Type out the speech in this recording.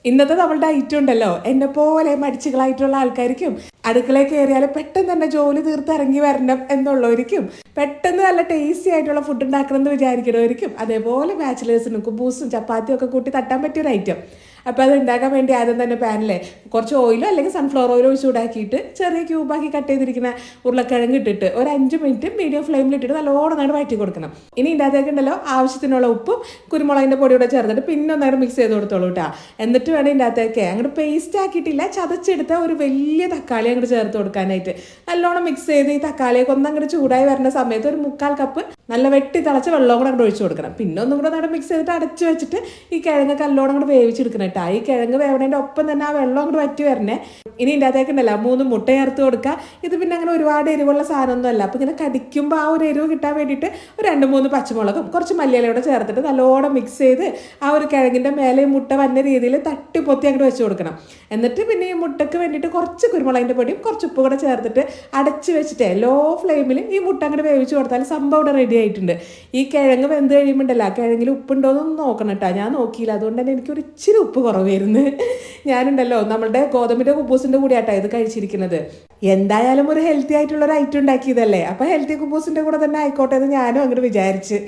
ഇന്നത്തെ നമ്മളുടെ ഐറ്റം ഉണ്ടല്ലോ, എന്നെ പോലെ മടിച്ചുകളായിട്ടുള്ള ആൾക്കാർക്കും അടുക്കളയിൽ കയറിയാൽ പെട്ടെന്ന് തന്നെ ജോലി തീർത്ത് ഇറങ്ങി വരണം എന്നുള്ളവർക്കും പെട്ടെന്ന് നല്ല ടേസ്റ്റി ആയിട്ടുള്ള ഫുഡ് ഉണ്ടാക്കണം എന്ന് വിചാരിക്കുന്നവർക്കും അതേപോലെ ബാച്ചിലേഴ്സിനും കുബൂസും ചപ്പാത്തിയും ഒക്കെ കൂട്ടി തട്ടാൻ പറ്റിയൊരു ഐറ്റം. അപ്പോൾ അത് ഉണ്ടാക്കാൻ വേണ്ടി ആദ്യം തന്നെ പാനിലെ കുറച്ച് ഓയിലോ അല്ലെങ്കിൽ സൺഫ്ലവർ ഓയിലോ ചൂടാക്കിയിട്ട് ചെറിയ ക്യൂബാക്കി കട്ട് ചെയ്തിരിക്കുന്ന ഉരുളക്കിഴങ്ങ് ഇട്ടിട്ട് ഒരു 5 മിനിറ്റ് മീഡിയം ഫ്ലെയിമിൽ ഇട്ടിട്ട് നല്ലോണം നേരം വഴറ്റി കൊടുക്കണം. ഇനി ഇതിനകത്തേക്ക് ഉണ്ടല്ലോ ആവശ്യത്തിനുള്ള ഉപ്പും കുരുമുളകിൻ്റെ പൊടിയോടെ ചേർത്തിട്ട് പിന്നെ ഒന്നേരം മിക്സ് ചെയ്ത് കൊടുത്തോളൂ കേട്ടോ. എന്നിട്ട് വേണം ഇതിനകത്തേക്ക് അങ്ങോട്ട് പേസ്റ്റ് ആക്കിയിട്ടില്ല, ചതച്ചെടുത്ത ഒരു വലിയ തക്കാളി അങ്ങോട്ട് ചേർത്ത് കൊടുക്കാനായിട്ട് നല്ലോണം മിക്സ് ചെയ്ത് ഈ തക്കാളിയൊക്കെ ഒന്നങ്ങോട്ട് ചൂടായി വരുന്ന സമയത്ത് ഒരു 1/4 കപ്പ് നല്ല വെട്ടി തിളച്ച വെള്ളം കൂടെ അങ്ങോട്ട് ഒഴിച്ചു കൊടുക്കണം. പിന്നെ ഒന്നും കൂടെ അങ്ങോട്ട് മിക്സ് ചെയ്തിട്ട് അടച്ച് വെച്ചിട്ട് ഈ കിഴങ്ങ് നല്ലോണം അങ്ങോട്ട് വേവിച്ചെടുക്കണം കേട്ടോ. ഈ കിഴങ്ങ് വേവണേൻ്റെ ഒപ്പം തന്നെ ആ വെള്ളം അങ്ങോട്ട് വറ്റി വരണേ. ഇനി ഇതിൻ്റെ അകത്തേക്ക് ഉണ്ടല്ലോ 3 മുട്ട ചേർത്ത് കൊടുക്കുക. ഇത് പിന്നെ അങ്ങനെ ഒരുപാട് എരിവുള്ള സാധനമൊന്നും അല്ല. അപ്പോൾ ഇങ്ങനെ കടിക്കുമ്പോൾ ആ ഒരു എരിവ് കിട്ടാൻ വേണ്ടിയിട്ട് ഒരു 2-3 പച്ചമുളകും കുറച്ച് മല്ലിയിലയോടെ ചേർത്തിട്ട് നല്ലോണം മിക്സ് ചെയ്ത് ആ ഒരു കിഴങ്ങിൻ്റെ മേലെ മുട്ട വന്ന രീതിയിൽ തട്ടി പൊത്തി അങ്ങോട്ട് വെച്ച് കൊടുക്കണം. എന്നിട്ട് പിന്നെ ഈ മുട്ടയ്ക്ക് വേണ്ടിയിട്ട് കുറച്ച് കുരുമുളകിൻ്റെ പൊടിയും കുറച്ച് ഉപ്പ് കൂടെ ചേർത്തിട്ട് അടച്ച് വെച്ചിട്ട് ലോ ഫ്ലെയിമിൽ ഈ മുട്ട അങ്ങോട്ട് വേവിച്ച് കൊടുത്താൽ സംഭവം ഇവിടെ റെഡി ആയിട്ടുണ്ട്. ഈ കിഴങ്ങ് വെന്ത് കഴിയുമ്പോണ്ടല്ലോ കിഴങ്ങിൽ ഉപ്പുണ്ടോയെന്നൊന്നും നോക്കണം കേട്ടോ. ഞാൻ നോക്കിയില്ല, അതുകൊണ്ട് തന്നെ എനിക്കൊരു ഇച്ചിരി ഉപ്പ് കുറവായിരുന്നു. ഞാനുണ്ടല്ലോ നമ്മളുടെ ഗോതമ്പിൻ്റെ കുബൂസിൻ്റെ കൂടെയാട്ടോ ഇത് കഴിച്ചിരിക്കുന്നത്. എന്തായാലും ഒരു ഹെൽത്തി ആയിട്ടുള്ള ഒരു ഐറ്റം ഉണ്ടാക്കിയതല്ലേ, അപ്പോൾ ഹെൽത്തി കുബൂസിൻ്റെ കൂടെ തന്നെ ആയിക്കോട്ടെ എന്ന് ഞാനും അങ്ങോട്ട് വിചാരിച്ച്.